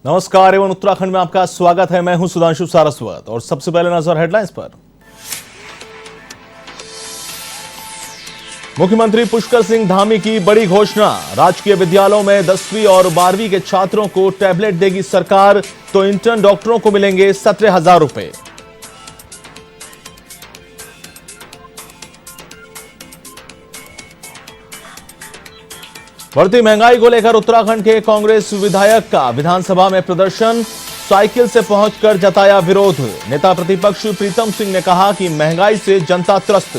नमस्कार एवं उत्तराखंड में आपका स्वागत है। मैं हूं सुधांशु सारस्वत और सबसे पहले नजर हेडलाइंस पर। मुख्यमंत्री पुष्कर सिंह धामी की बड़ी घोषणा, राजकीय विद्यालयों में 10वीं और 12वीं के छात्रों को टैबलेट देगी सरकार, तो इंटर्न डॉक्टरों को मिलेंगे 17,000 रुपए। बढ़ती महंगाई को लेकर उत्तराखंड के कांग्रेस विधायक का विधानसभा में प्रदर्शन, साइकिल से पहुंचकर जताया विरोध। नेता प्रतिपक्ष प्रीतम सिंह ने कहा कि महंगाई से जनता त्रस्त।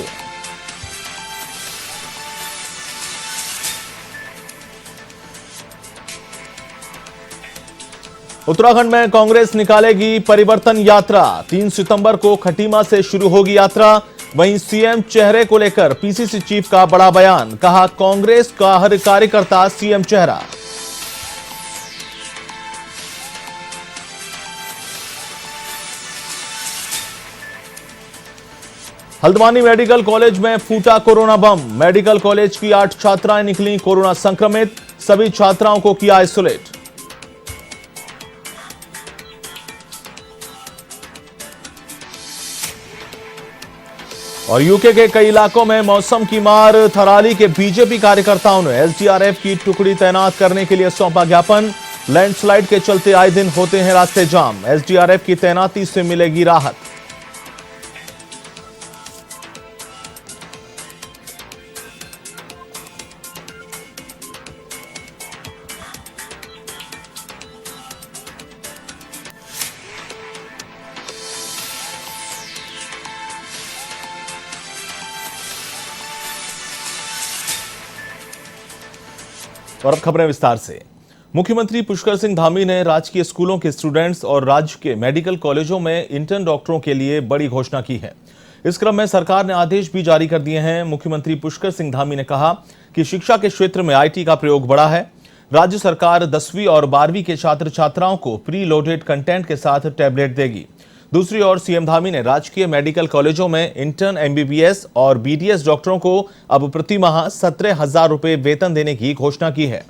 उत्तराखंड में कांग्रेस निकालेगी परिवर्तन यात्रा, 3 सितंबर को खटीमा से शुरू होगी यात्रा। वहीं सीएम चेहरे को लेकर पीसीसी चीफ का बड़ा बयान, कहा कांग्रेस का हर कार्यकर्ता सीएम चेहरा। हल्द्वानी मेडिकल कॉलेज में फूटा कोरोना बम, मेडिकल कॉलेज की 8 छात्राएं निकली कोरोना संक्रमित, सभी छात्राओं को किया आइसोलेट। और यूके के कई इलाकों में मौसम की मार, थराली के बीजेपी कार्यकर्ताओं ने एसडीआरएफ की टुकड़ी तैनात करने के लिए सौंपा ज्ञापन। लैंडस्लाइड के चलते आए दिन होते हैं रास्ते जाम, एसडीआरएफ की तैनाती से मिलेगी राहत। और अब खबरें विस्तार से। मुख्यमंत्री पुष्कर सिंह धामी ने राजकीय स्कूलों के स्टूडेंट्स और राज्य के मेडिकल कॉलेजों में इंटर्न डॉक्टरों के लिए बड़ी घोषणा की है। इस क्रम में सरकार ने आदेश भी जारी कर दिए हैं। मुख्यमंत्री पुष्कर सिंह धामी ने कहा कि शिक्षा के क्षेत्र में आईटी का प्रयोग बढ़ा है। राज्य सरकार 10वीं और 12वीं के छात्र छात्राओं को प्री लोडेड कंटेंट के साथ टैबलेट देगी। दूसरी ओर सीएम धामी ने राजकीय मेडिकल कॉलेजों में इंटर्न एमबीबीएस और बीडीएस डॉक्टरों को अब प्रति माह 17,000 रुपए वेतन देने की घोषणा की है।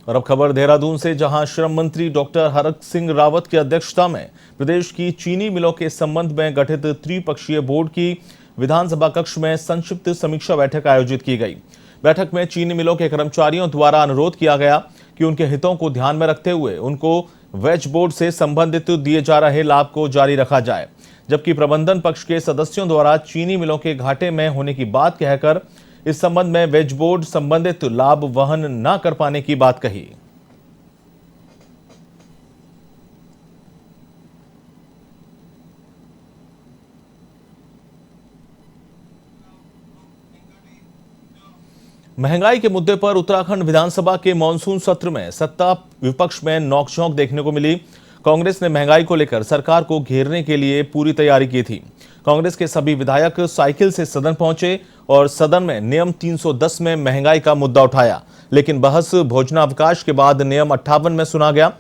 और अब खबर देहरादून से, जहां श्रम मंत्री डॉक्टर हरक सिंह रावत की अध्यक्षता में प्रदेश की चीनी मिलों के संबंध में गठित त्रिपक्षीय बोर्ड की विधानसभा कक्ष में संक्षिप्त समीक्षा बैठक आयोजित की गई। बैठक में चीनी मिलों के कर्मचारियों द्वारा अनुरोध किया गया कि उनके हितों को ध्यान में रखते हुए उनको वेज बोर्ड से संबंधित दिए जा रहे लाभ को जारी रखा जाए, जबकि प्रबंधन पक्ष के सदस्यों द्वारा चीनी मिलों के घाटे में होने की बात कहकर इस संबंध में वेज बोर्ड संबंधित लाभ वहन न कर पाने की बात कही। महंगाई के मुद्दे पर उत्तराखंड विधानसभा के मानसून सत्र में सत्ता विपक्ष में नोकझोंक देखने को मिली। कांग्रेस ने महंगाई को लेकर सरकार को घेरने के लिए पूरी तैयारी की थी। कांग्रेस के सभी विधायक साइकिल से सदन पहुंचे और सदन में नियम 310 में महंगाई का मुद्दा उठाया, लेकिन बहस भोजनावकाश के बाद नियम 58 में सुना गया।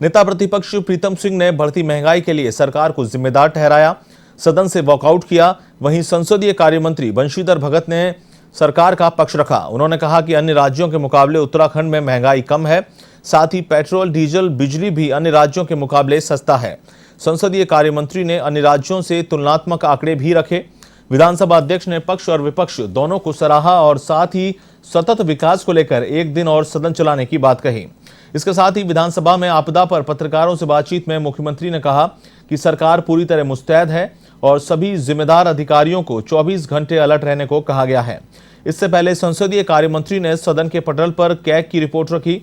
नेता प्रतिपक्ष प्रीतम सिंह ने बढ़ती महंगाई के लिए सरकार को जिम्मेदार ठहराया, सदन से वॉकआउट किया। वहीं संसदीय कार्य मंत्री बंशीधर भगत ने सरकार का पक्ष रखा। उन्होंने कहा कि अन्य राज्यों के मुकाबले उत्तराखंड में महंगाई कम है, साथ ही पेट्रोल, डीजल, बिजली भी अन्य राज्यों के मुकाबले सस्ता है। संसदीय कार्य मंत्री ने अन्य राज्यों से तुलनात्मक आंकड़े भी रखे। विधानसभा अध्यक्ष ने पक्ष और विपक्ष दोनों को सराहा और साथ ही सतत विकास को लेकर एक दिन और सदन चलाने की बात कही। इसके साथ ही विधानसभा में आपदा पर पत्रकारों से बातचीत में मुख्यमंत्री ने कहा कि सरकार पूरी तरह मुस्तैद है और सभी जिम्मेदार अधिकारियों को 24 घंटे अलर्ट रहने को कहा गया है। इससे पहले संसदीय कार्य मंत्री ने सदन के पटल पर कैग की रिपोर्ट रखी।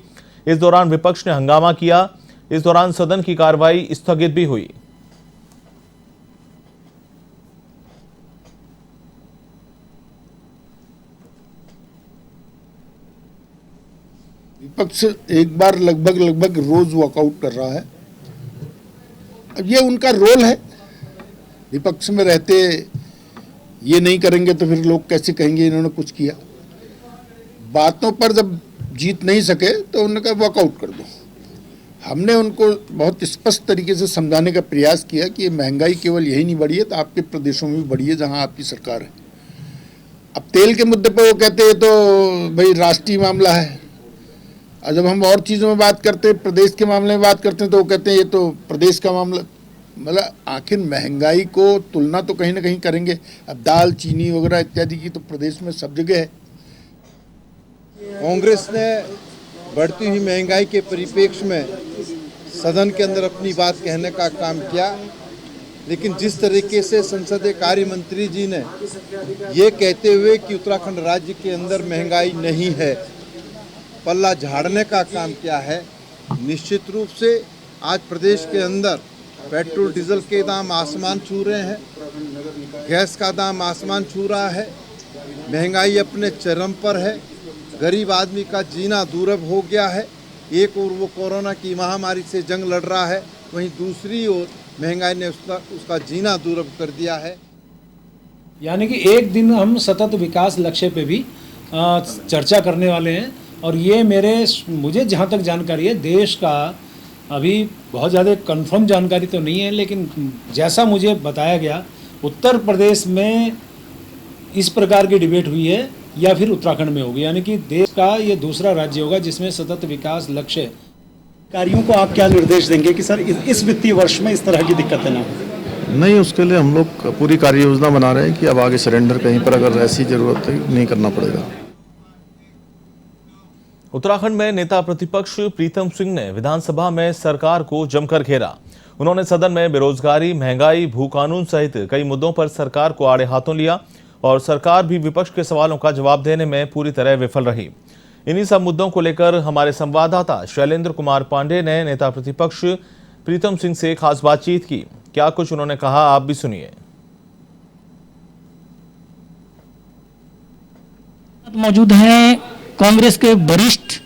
इस दौरान विपक्ष ने हंगामा किया। इस दौरान सदन की कार्रवाई स्थगित भी हुई। विपक्ष एक बार लगभग रोज वॉकआउट कर रहा है। अब ये उनका रोल है, विपक्ष में रहते ये नहीं करेंगे तो फिर लोग कैसे कहेंगे इन्होंने कुछ किया। बातों पर जब जीत नहीं सके तो उन्होंने कहा वॉकआउट कर दो। हमने उनको बहुत स्पष्ट तरीके से समझाने का प्रयास किया कि महंगाई केवल यही नहीं बढ़ी है, तो आपके प्रदेशों में भी बढ़ी है जहां आपकी सरकार है। अब तेल के मुद्दे पर वो कहते हैं तो भाई राष्ट्रीय मामला है, और जब हम और चीज़ों में बात करते हैं, प्रदेश के मामले में बात करते हैं, तो वो कहते हैं ये तो प्रदेश का मामला। मतलब आखिर महंगाई को तुलना तो कहीं ना कहीं करेंगे। अब दाल चीनी वगैरह इत्यादि की तो प्रदेश में सब जगह है। कांग्रेस ने बढ़ती हुई महंगाई के परिप्रेक्ष्य में सदन के अंदर अपनी बात कहने का काम किया, लेकिन जिस तरीके से संसदीय कार्य मंत्री जी ने ये कहते हुए कि उत्तराखंड राज्य के अंदर महंगाई नहीं है, पल्ला झाड़ने का काम किया है, निश्चित रूप से आज प्रदेश के अंदर पेट्रोल डीजल के दाम आसमान छू रहे हैं, गैस का दाम आसमान छू रहा है, महंगाई अपने चरम पर है, गरीब आदमी का जीना दुर्लभ हो गया है। एक ओर वो कोरोना की महामारी से जंग लड़ रहा है, वहीं दूसरी ओर महंगाई ने उसका जीना दुर्लभ कर दिया है। यानी कि एक दिन हम सतत विकास लक्ष्य पे भी चर्चा करने वाले हैं, और ये मुझे जहाँ तक जानकारी है, देश का अभी बहुत ज़्यादा कंफर्म जानकारी तो नहीं है, लेकिन जैसा मुझे बताया गया, उत्तर प्रदेश में इस प्रकार की डिबेट हुई है या फिर उत्तराखंड में होगी, यानी कि देश का ये दूसरा राज्य होगा जिसमें सतत विकास लक्ष्य। कार्यों को आप क्या निर्देश देंगे कि सर इस वित्तीय वर्ष में इस तरह की दिक्कतें ना हो? नहीं, उसके लिए हम लोग पूरी कार्य योजना बना रहे हैं कि अब आगे सरेंडर कहीं पर अगर ऐसी जरूरत है नहीं करना पड़ेगा। उत्तराखंड में नेता प्रतिपक्ष प्रीतम सिंह ने विधानसभा में सरकार को जमकर घेरा। उन्होंने सदन में बेरोजगारी, महंगाई, भू कानून सहित कई मुद्दों पर सरकार को आड़े हाथों लिया, और सरकार भी विपक्ष के सवालों का जवाब देने में पूरी तरह विफल रही। इन्हीं सब मुद्दों को लेकर हमारे संवाददाता शैलेंद्र कुमार पांडे ने नेता प्रतिपक्ष प्रीतम सिंह से खास बातचीत की। क्या कुछ उन्होंने कहा, आप भी सुनिए। मौजूद हैं कांग्रेस के वरिष्ठ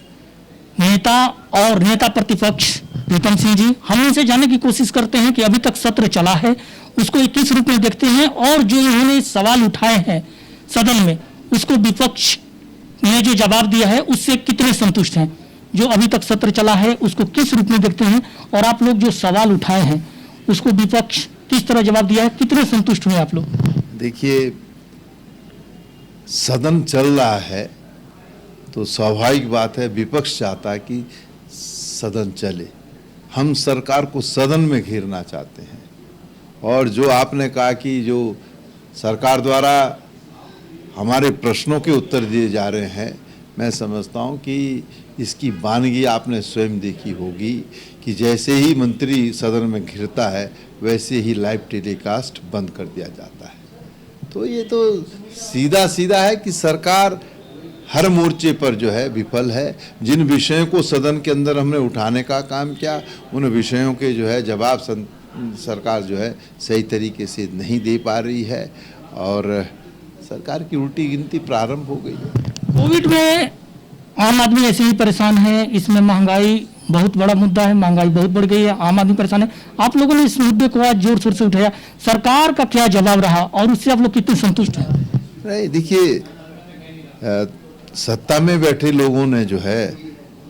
नेता और नेता प्रतिपक्ष प्रीतम सिंह जी। हम इनसे जानने की कोशिश करते हैं कि अभी तक सत्र चला है उसको किस रूप में देखते हैं, और जो इन्होंने सवाल उठाए हैं सदन में उसको विपक्ष ने जो जवाब दिया है उससे कितने संतुष्ट हैं। जो अभी तक सत्र चला है उसको किस रूप में देखते हैं, और आप लोग जो सवाल उठाए हैं उसको विपक्ष किस तरह जवाब दिया है, कितने संतुष्ट हुए आप लोग? देखिए, सदन चल रहा है तो स्वाभाविक बात है विपक्ष चाहता है कि सदन चले। हम सरकार को सदन में घेरना चाहते हैं, और जो आपने कहा कि जो सरकार द्वारा हमारे प्रश्नों के उत्तर दिए जा रहे हैं, मैं समझता हूं कि इसकी वानगी आपने स्वयं देखी होगी कि जैसे ही मंत्री सदन में घिरता है वैसे ही लाइव टेलीकास्ट बंद कर दिया जाता है। तो ये तो सीधा सीधा है कि सरकार हर मोर्चे पर जो है विफल है। जिन विषयों को सदन के अंदर हमने उठाने का काम किया, उन विषयों के जो है जवाब सरकार जो है सही तरीके से नहीं दे पा रही है, और सरकार की उल्टी गिनती प्रारंभ हो गई है। कोविड में आम आदमी ऐसे ही परेशान है, इसमें महंगाई बहुत बड़ा मुद्दा है, महंगाई बहुत बढ़ गई है, आम आदमी परेशान है। आप लोगों ने इस मुद्दे को आज जोर शोर से उठाया, सरकार का क्या जवाब रहा और उससे आप लोग कितने संतुष्ट हैं? नहीं, देखिए, सत्ता में बैठे लोगों ने जो है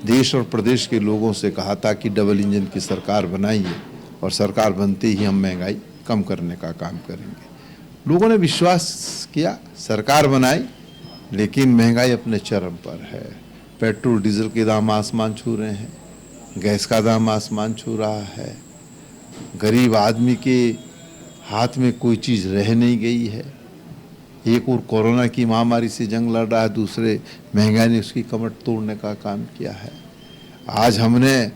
देश और प्रदेश के लोगों से कहा था कि डबल इंजन की सरकार बनाइए, और सरकार बनते ही हम महंगाई कम करने का काम करेंगे। लोगों ने विश्वास किया, सरकार बनाई, लेकिन महंगाई अपने चरम पर है। पेट्रोल डीजल के दाम आसमान छू रहे हैं, गैस का दाम आसमान छू रहा है, गरीब आदमी के हाथ में कोई चीज़ रह नहीं गई है। एक और कोरोना की महामारी से जंग लड़ रहा है, दूसरे महंगाई ने उसकी कमर तोड़ने का काम किया है। आज हमने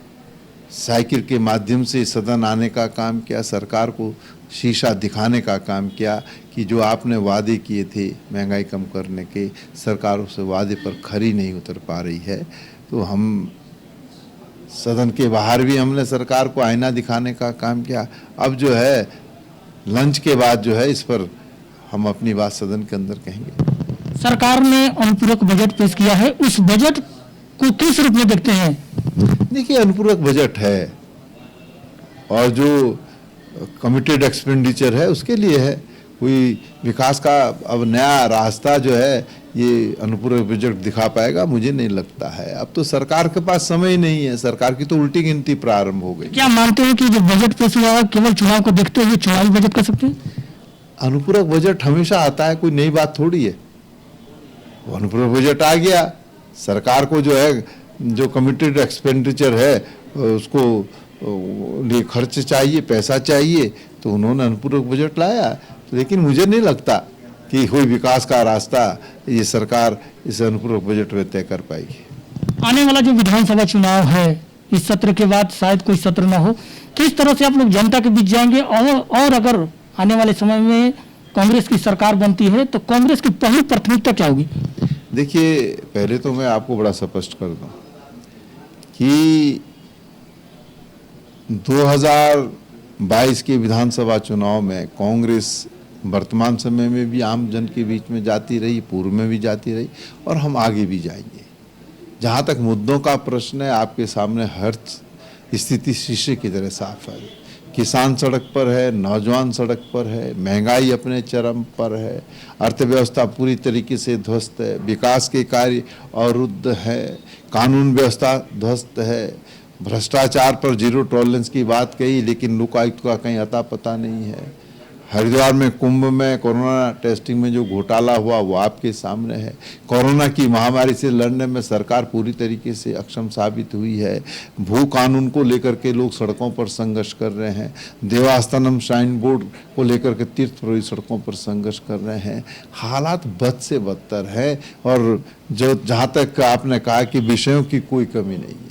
साइकिल के माध्यम से सदन आने का काम किया, सरकार को शीशा दिखाने का काम किया कि जो आपने वादे किए थे महंगाई कम करने के, सरकार उस वादे पर खरी नहीं उतर पा रही है। तो हम सदन के बाहर भी हमने सरकार को आईना दिखाने का काम किया। अब जो है लंच के बाद जो है इस पर हम अपनी बात सदन के अंदर कहेंगे। सरकार ने अनुपूरक बजट पेश किया है, उस बजट को किस रूप में देखते हैं? देखिए, अनुपूरक बजट है और जो कमिटेड एक्सपेंडिचर है उसके लिए है। कोई विकास का अब नया रास्ता जो है ये अनुपूरक बजट दिखा पाएगा, मुझे नहीं लगता है। अब तो सरकार के पास समय ही नहीं है, सरकार की तो उल्टी गिनती प्रारंभ हो गई। क्या मानते हैं कि जो बजट पेश हुआ है केवल चुनाव को देखते हुए चुनावी बजट कर सकते हैं? अनुपूरक बजट हमेशा आता है, कोई नई बात थोड़ी है। वो अनुपूरक बजट आ गया, सरकार को जो है जो कमिटेड एक्सपेंडिचर है उसको लिए खर्च चाहिए, पैसा चाहिए, तो उन्होंने अनुपूरक बजट लाया। लेकिन मुझे नहीं लगता कि कोई विकास का रास्ता ये सरकार इस अनुपूरक बजट में तय कर पाएगी। आने वाला जो विधानसभा चुनाव है इस सत्र के बाद शायद कोई सत्र ना हो, किस तरह से आप लोग जनता के बीच जाएंगे? और अगर आने वाले समय में कांग्रेस की सरकार बनती है तो कांग्रेस की पहली प्राथमिकता क्या होगी? देखिए, पहले तो मैं आपको बड़ा स्पष्ट कर दूं कि 2022 के विधानसभा चुनाव में कांग्रेस वर्तमान समय में भी आम जन के बीच में जाती रही, पूर्व में भी जाती रही और हम आगे भी जाएंगे। जहाँ तक मुद्दों का प्रश्न है, आपके सामने हर स्थिति शीशे की तरह साफ है। किसान सड़क पर है, नौजवान सड़क पर है, महंगाई अपने चरम पर है, अर्थव्यवस्था पूरी तरीके से ध्वस्त है, विकास के कार्य अवरुद्ध है, कानून व्यवस्था ध्वस्त है, भ्रष्टाचार पर जीरो टॉलरेंस की बात कही लेकिन लोकायुक्त का कहीं अता पता नहीं है। हरिद्वार में कुंभ में कोरोना टेस्टिंग में जो घोटाला हुआ वो आपके सामने है। कोरोना की महामारी से लड़ने में सरकार पूरी तरीके से अक्षम साबित हुई है। भू कानून को लेकर के लोग सड़कों पर संघर्ष कर रहे हैं। देवास्थानम श्राइन बोर्ड को लेकर के तीर्थ पुरोहित सड़कों पर संघर्ष कर रहे हैं। हालात बद से बदतर है और जो जहाँ तक आपने कहा कि विषयों की कोई कमी नहीं है,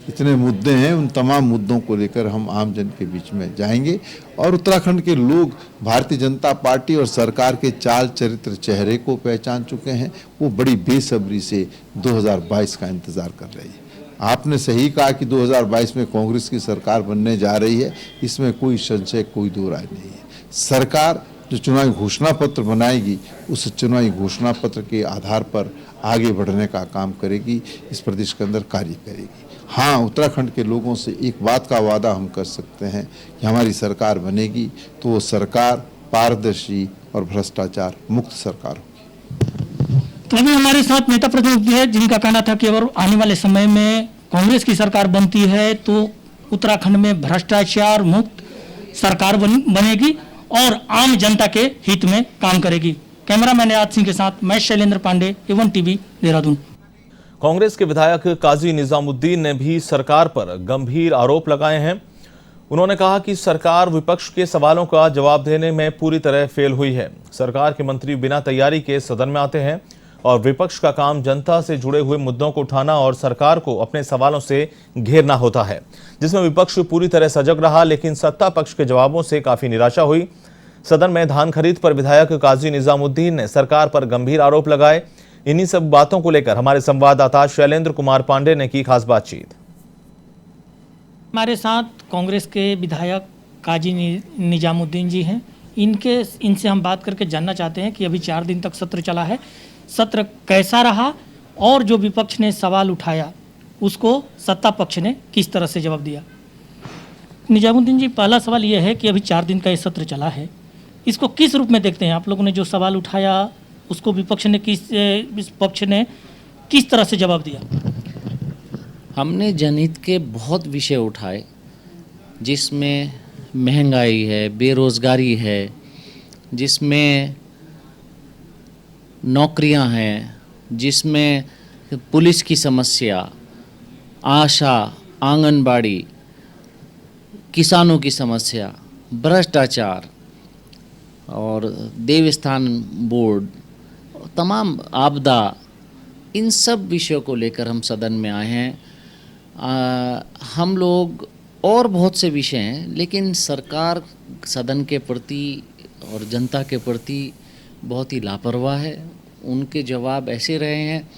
इतने मुद्दे हैं, उन तमाम मुद्दों को लेकर हम आम जन के बीच में जाएंगे और उत्तराखंड के लोग भारतीय जनता पार्टी और सरकार के चाल चरित्र चेहरे को पहचान चुके हैं। वो बड़ी बेसब्री से 2022 का इंतजार कर रहे हैं। आपने सही कहा कि 2022 में कांग्रेस की सरकार बनने जा रही है, इसमें कोई संशय, कोई दो राय नहीं है। सरकार जो चुनावी घोषणा पत्र बनाएगी उस चुनावी घोषणा पत्र के आधार पर आगे बढ़ने का काम करेगी, इस प्रदेश के अंदर कार्य करेगी। हाँ, उत्तराखंड के लोगों से एक बात का वादा हम कर सकते हैं कि हमारी सरकार बनेगी तो वो सरकार पारदर्शी और भ्रष्टाचार मुक्त सरकार होगी। तो अभी हमारे साथ नेता प्रतिनिधि है जिनका कहना था कि अगर आने वाले समय में कांग्रेस की सरकार बनती है तो उत्तराखंड में भ्रष्टाचार मुक्त सरकार बनेगी और आम जनता के हित में काम करेगी। कैमरामैन आजाद सिंह के साथ मैं शैलेंद्र पांडे, A1 TV, देहरादून। कांग्रेस के विधायक काजी निजामुद्दीन ने भी सरकार पर गंभीर आरोप लगाए हैं। उन्होंने कहा कि सरकार विपक्ष के सवालों का जवाब देने में पूरी तरह फेल हुई है। सरकार के मंत्री बिना तैयारी के सदन में आते हैं और विपक्ष का काम जनता से जुड़े हुए मुद्दों को उठाना और सरकार को अपने सवालों से घेरना होता है, जिसमें विपक्ष पूरी तरह सजग रहा, लेकिन सत्ता पक्ष के जवाबों से काफी निराशा हुई। सदन में धान खरीद पर विधायक काजी निजामुद्दीन ने सरकार पर गंभीर आरोप लगाए। इन्हीं सब बातों को लेकर हमारे संवाददाता शैलेंद्र कुमार पांडे ने की खास बातचीत। हमारे साथ कांग्रेस के विधायक काजी निजामुद्दीन जी हैं। इनसे हम बात करके जानना चाहते हैं कि अभी 4 दिन तक सत्र चला है, सत्र कैसा रहा और जो विपक्ष ने सवाल उठाया उसको सत्ता पक्ष ने किस तरह से जवाब दिया। निजामुद्दीन जी, पहला सवाल यह है कि अभी 4 दिन का ये सत्र चला है, इसको किस रूप में देखते हैं? आप लोगों ने जो सवाल उठाया उसको विपक्ष ने इस पक्ष ने किस तरह से जवाब दिया? हमने जनहित के बहुत विषय उठाए, जिसमें महंगाई है, बेरोजगारी है, जिसमें नौकरियां हैं, जिसमें पुलिस की समस्या, आशा, आंगनबाड़ी, किसानों की समस्या, भ्रष्टाचार और देवस्थान बोर्ड, तमाम आपदा, इन सब विषयों को लेकर हम सदन में आए हैं। हम लोग और बहुत से विषय हैं, लेकिन सरकार सदन के प्रति और जनता के प्रति बहुत ही लापरवाह है। उनके जवाब ऐसे रहे हैं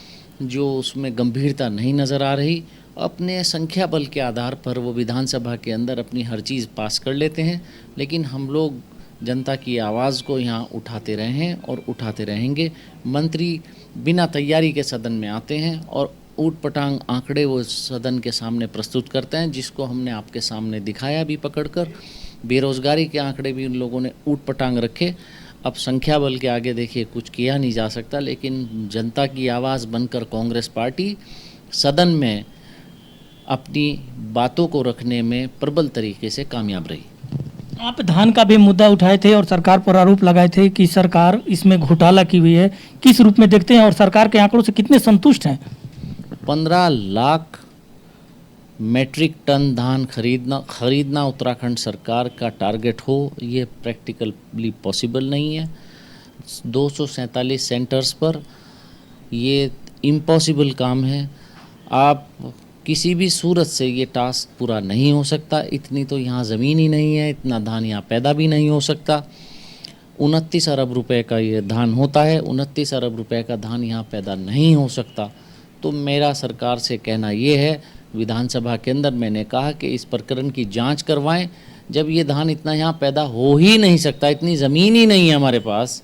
जो उसमें गंभीरता नहीं नज़र आ रही। अपने संख्या बल के आधार पर वो विधानसभा के अंदर अपनी हर चीज़ पास कर लेते हैं, लेकिन हम लोग जनता की आवाज़ को यहाँ उठाते रहे हैं और उठाते रहेंगे। मंत्री बिना तैयारी के सदन में आते हैं और ऊट पटांग आंकड़े वो सदन के सामने प्रस्तुत करते हैं, जिसको हमने आपके सामने दिखाया भी पकड़कर बेरोजगारी के आंकड़े भी उन लोगों ने ऊट पटांग रखे। अब संख्या बल के आगे देखिए कुछ किया नहीं जा सकता, लेकिन जनता की आवाज़ बनकर कांग्रेस पार्टी सदन में अपनी बातों को रखने में प्रबल तरीके से कामयाब रही। आप धान का भी मुद्दा उठाए थे और सरकार पर आरोप लगाए थे कि सरकार इसमें घोटाला की हुई है, किस रूप में देखते हैं और सरकार के आंकड़ों से कितने संतुष्ट हैं? 15 लाख मेट्रिक टन धान खरीदना उत्तराखंड सरकार का टारगेट हो, ये प्रैक्टिकली पॉसिबल नहीं है। 247 सेंटर्स पर ये इम्पॉसिबल काम है। आप किसी भी सूरत से ये टास्क पूरा नहीं हो सकता। इतनी तो यहाँ ज़मीन ही नहीं है, इतना धान यहाँ पैदा भी नहीं हो सकता। 29 अरब रुपए का ये धान होता है, 29 अरब रुपए का धान यहाँ पैदा नहीं हो सकता। तो मेरा सरकार से कहना ये है, विधानसभा के अंदर मैंने कहा कि इस प्रकरण की जांच करवाएं। जब ये धान इतना यहाँ पैदा हो ही नहीं सकता, इतनी ज़मीन ही नहीं है हमारे पास,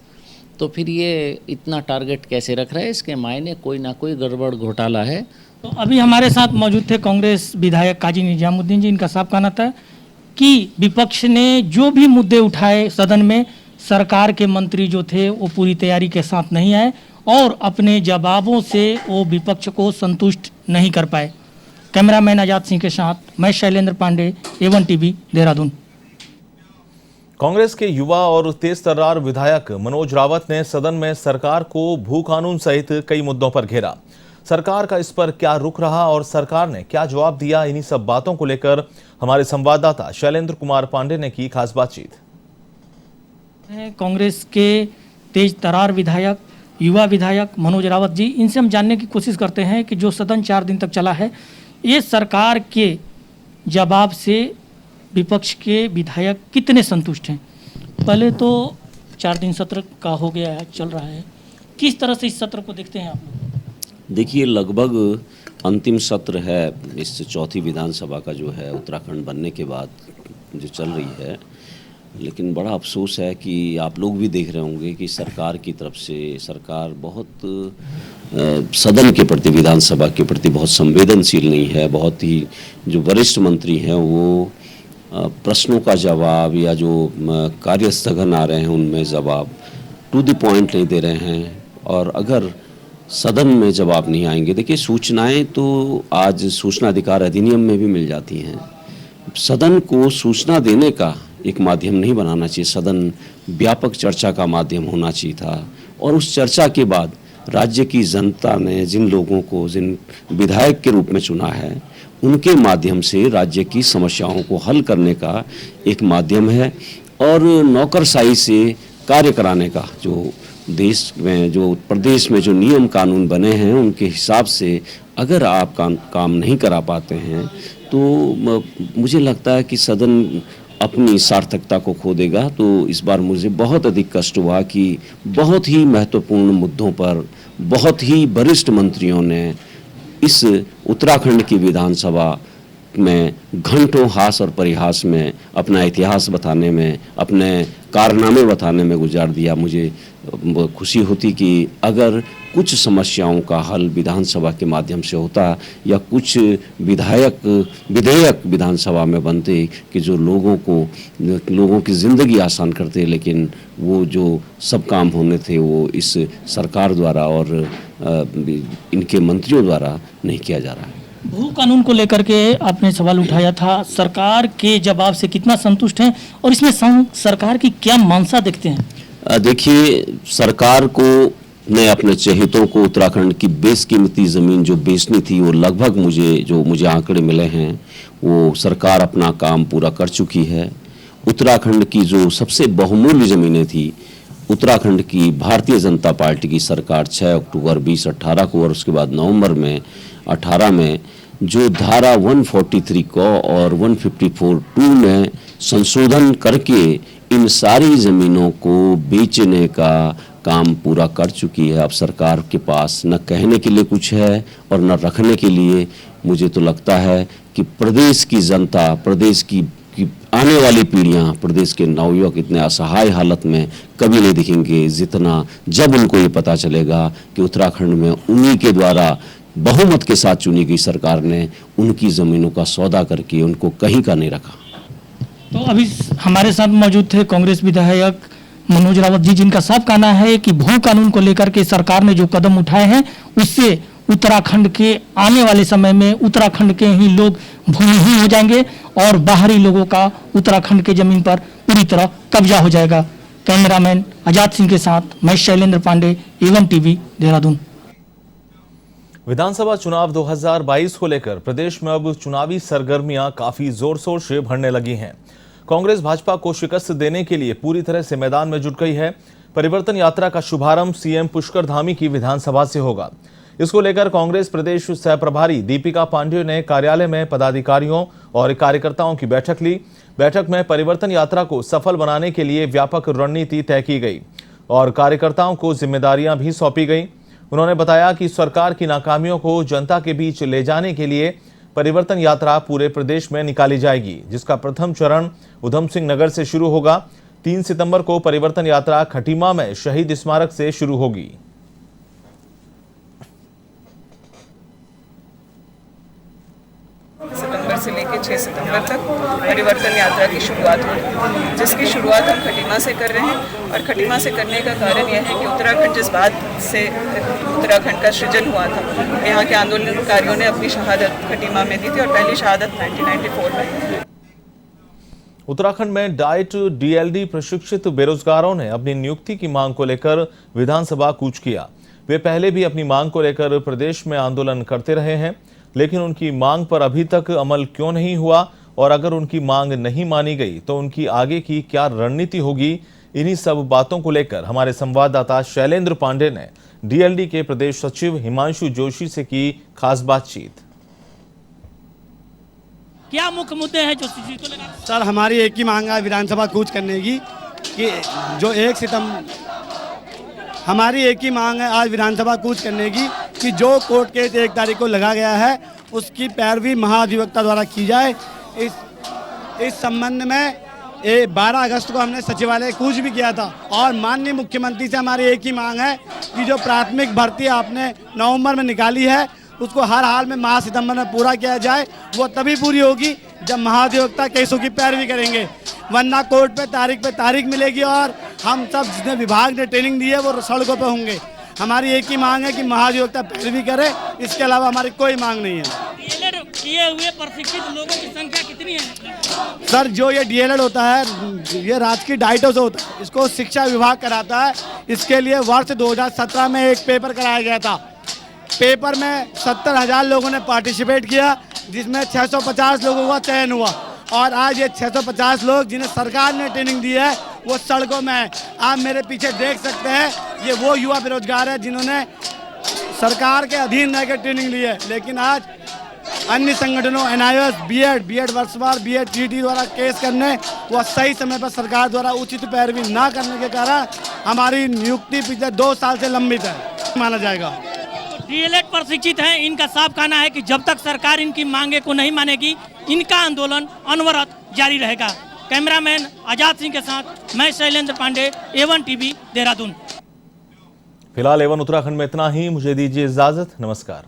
तो फिर ये इतना टारगेट कैसे रख रहा है? इसके मायने कोई ना कोई गड़बड़ घोटाला है। तो अभी हमारे साथ मौजूद थे कांग्रेस विधायक काजी निजामुद्दीन जी। इनका साफ कहना था कि विपक्ष ने जो भी मुद्दे उठाए सदन में, सरकार के मंत्री जो थे वो पूरी तैयारी के साथ नहीं आए और अपने जवाबों से वो विपक्ष को संतुष्ट नहीं कर पाए। कैमरामैन आजाद सिंह के साथ मैं शैलेंद्र पांडे, A1 TV, देहरादून। कांग्रेस के युवा और तेज तर्रार विधायक मनोज रावत ने सदन में सरकार को भू कानून सहित कई मुद्दों पर घेरा। सरकार का इस पर क्या रुख रहा और सरकार ने क्या जवाब दिया, इन्हीं सब बातों को लेकर हमारे संवाददाता शैलेंद्र कुमार पांडे ने की खास बातचीत। कांग्रेस के तेज तर्रार विधायक, युवा विधायक मनोज रावत जी, इनसे हम जानने की कोशिश करते हैं कि जो सदन 4 दिन तक चला है, ये सरकार के जवाब से विपक्ष के विधायक कितने संतुष्ट हैं? पहले तो 4 दिन सत्र का हो गया है, चल रहा है, किस तरह से इस सत्र को देखते हैं आप लोग? देखिए, लगभग अंतिम सत्र है इस चौथी विधानसभा का जो है उत्तराखंड बनने के बाद जो चल रही है। लेकिन बड़ा अफसोस है कि आप लोग भी देख रहे होंगे कि सरकार की तरफ से सरकार बहुत सदन के प्रति, विधानसभा के प्रति बहुत संवेदनशील नहीं है। बहुत ही जो वरिष्ठ मंत्री हैं वो प्रश्नों का जवाब या जो कार्यस्थगन आ रहे हैं उनमें जवाब टू द पॉइंट नहीं दे रहे हैं। और अगर सदन में जवाब नहीं आएंगे, देखिए सूचनाएं तो आज सूचना अधिकार अधिनियम में भी मिल जाती हैं। सदन को सूचना देने का एक माध्यम नहीं बनाना चाहिए, सदन व्यापक चर्चा का माध्यम होना चाहिए था। और उस चर्चा के बाद राज्य की जनता ने जिन लोगों को, जिन विधायक के रूप में चुना है, उनके माध्यम से राज्य की समस्याओं को हल करने का एक माध्यम है। और नौकरशाही से कार्य कराने का, जो देश में, जो प्रदेश में जो नियम कानून बने हैं उनके हिसाब से अगर आप काम नहीं करा पाते हैं तो मुझे लगता है कि सदन अपनी सार्थकता को खो देगा। तो इस बार मुझे बहुत अधिक कष्ट हुआ कि बहुत ही महत्वपूर्ण मुद्दों पर बहुत ही वरिष्ठ मंत्रियों ने इस उत्तराखंड की विधानसभा में घंटों हास और परिहास में अपना इतिहास बताने में, अपने कारनामे बताने में गुजार दिया। मुझे खुशी होती कि अगर कुछ समस्याओं का हल विधानसभा के माध्यम से होता या कुछ विधेयक विधानसभा में बनते कि जो लोगों की ज़िंदगी आसान करते, लेकिन वो जो सब काम होने थे वो इस सरकार द्वारा और इनके मंत्रियों द्वारा नहीं किया जा रहा है। भू कानून को लेकर के आपने सवाल उठाया था, सरकार के जवाब से कितना संतुष्ट हैं और इसमें सरकार की क्या मंशा देखते हैं? देखिए, सरकार को ने अपने चहेतों को उत्तराखंड की बेशकीमती ज़मीन जो बेचनी थी वो लगभग मुझे आंकड़े मिले हैं वो सरकार अपना काम पूरा कर चुकी है। उत्तराखंड की जो सबसे बहुमूल्य ज़मीनें थी, उत्तराखंड की भारतीय जनता पार्टी की सरकार 6 अक्टूबर 2018 को और उसके बाद नवंबर में 18 में जो धारा 143 को और 154(2) में संशोधन करके इन सारी ज़मीनों को बेचने का काम पूरा कर चुकी है। अब सरकार के पास न कहने के लिए कुछ है और न रखने के लिए। मुझे तो लगता है कि प्रदेश की जनता, प्रदेश की आने वाली पीढ़ियां, प्रदेश के नवयुवक इतने असहाय हालत में कभी नहीं दिखेंगे जितना जब उनको ये पता चलेगा कि उत्तराखंड में उन्हीं के द्वारा बहुमत के साथ चुनी गई सरकार ने उनकी ज़मीनों का सौदा करके उनको कहीं का नहीं रखा। तो अभी हमारे साथ मौजूद थे कांग्रेस विधायक मनोज रावत जी, जिनका साफ कहना है कि भू कानून को लेकर के सरकार ने जो कदम उठाए हैं उससे उत्तराखंड के आने वाले समय में उत्तराखंड के ही लोग भूमिहीन हो जाएंगे और बाहरी लोगों का उत्तराखंड के जमीन पर पूरी तरह कब्जा हो जाएगा। कैमरामैन आजाद सिंह के साथ मैं शैलेंद्र पांडे, A1 TV, देहरादून। विधानसभा चुनाव 2022 को लेकर प्रदेश में अब चुनावी सरगर्मियां काफी जोर शोर से बढ़ने लगी हैं। कांग्रेस भाजपा को शिकस्त देने के लिए पूरी तरह से मैदान में जुट गई है। परिवर्तन यात्रा का शुभारंभ सीएम पुष्कर धामी की विधानसभा से होगा। इसको लेकर कांग्रेस प्रदेश सह प्रभारी दीपिका पांडेय ने कार्यालय में पदाधिकारियों और कार्यकर्ताओं की बैठक ली। बैठक में परिवर्तन यात्रा को सफल बनाने के लिए व्यापक रणनीति तय की गई और कार्यकर्ताओं को जिम्मेदारियां भी सौंपी गई। उन्होंने बताया कि सरकार की नाकामियों को जनता के बीच ले जाने के लिए परिवर्तन यात्रा पूरे प्रदेश में निकाली जाएगी, जिसका प्रथम चरण उधम सिंह नगर से शुरू होगा। 3 सितंबर को परिवर्तन यात्रा खटीमा में शहीद स्मारक से शुरू होगी। सितंबर से लेकर 6 सितंबर तक परिवर्तन यात्रा की शुरुआत होगी, जिसकी शुरुआत हम खटीमा से कर रहे हैं। और खटीमा से करने का कारण यह है कि उत्तराखंड जिस बात से उत्तराखंड का सृजन हुआ था, यहाँ के आंदोलनकारियों ने अपनी शहादत खटीमा में दी थी और पहली शहादत 1994 में। उत्तराखंड में डाइट DLD प्रशिक्षित बेरोजगारों ने अपनी नियुक्ति की मांग को लेकर विधानसभा कूच किया। वे पहले भी अपनी मांग को लेकर प्रदेश में आंदोलन करते रहे हैं, लेकिन उनकी मांग पर अभी तक अमल क्यों नहीं हुआ और अगर उनकी मांग नहीं मानी गई तो उनकी आगे की क्या रणनीति होगी। इन्हीं सब बातों को लेकर हमारे संवाददाता शैलेंद्र पांडे ने DLD के प्रदेश सचिव हिमांशु जोशी से की खास बातचीत। क्या मुख्य मुद्दे हैं जो को लेकर? सर, हमारी एक ही मांग है विधानसभा कूच करने की कि जो 1 सितंबर हमारी एक ही मांग है आज विधानसभा कूच करने की कि जो कोर्ट केस 1 तारीख को लगा गया है उसकी पैरवी महाधिवक्ता द्वारा की जाए। इस संबंध में 12 अगस्त को हमने सचिवालय कूच भी किया था और माननीय मुख्यमंत्री से हमारी एक ही मांग है कि जो प्राथमिक भर्ती आपने नवंबर में निकाली है उसको हर हाल में माह सितंबर में पूरा किया जाए। वो तभी पूरी होगी जब महाधिवक्ता केसों की पैरवी करेंगे, वरना कोर्ट पे तारीख मिलेगी और हम सब जितने विभाग ने ट्रेनिंग दी है वो सड़कों पे होंगे। हमारी एक ही मांग है कि महाधिवक्ता पैरवी करे, इसके अलावा हमारी कोई मांग नहीं है। किए हुए प्रशिक्षित लोगों की संख्या कितनी है? सर, जो ये DLD होता है ये राजकीय डाइटों से होता है, इसको शिक्षा विभाग कराता है। इसके लिए वर्ष 2017 में एक पेपर कराया गया था। पेपर में 70,000 लोगों ने पार्टिसिपेट किया, जिसमें 650 लोगों का चयन हुआ और आज ये 650 लोग जिन्हें सरकार ने ट्रेनिंग दी है वो सड़कों में है। आप मेरे पीछे देख सकते हैं, ये वो युवा बेरोजगार है जिन्होंने सरकार के अधीन रहकर ट्रेनिंग ली है, लेकिन आज अन्य संगठनों NIOS, B.Ed वर्षवार, B.Ed TT द्वारा केस करने व सही समय पर सरकार द्वारा उचित पैरवी न करने के कारण हमारी नियुक्ति पिछले 2 साल से लंबित है माना जाएगा। DLD प्रशिक्षित हैं, इनका साफ कहना है कि जब तक सरकार इनकी मांगे को नहीं मानेगी इनका आंदोलन अनवरत जारी रहेगा। कैमरामैन आजाद सिंह के साथ मैं शैलेंद्र पांडे, A1 TV, देहरादून। फिलहाल A1 उत्तराखंड में इतना ही। मुझे दीजिए इजाजत। नमस्कार।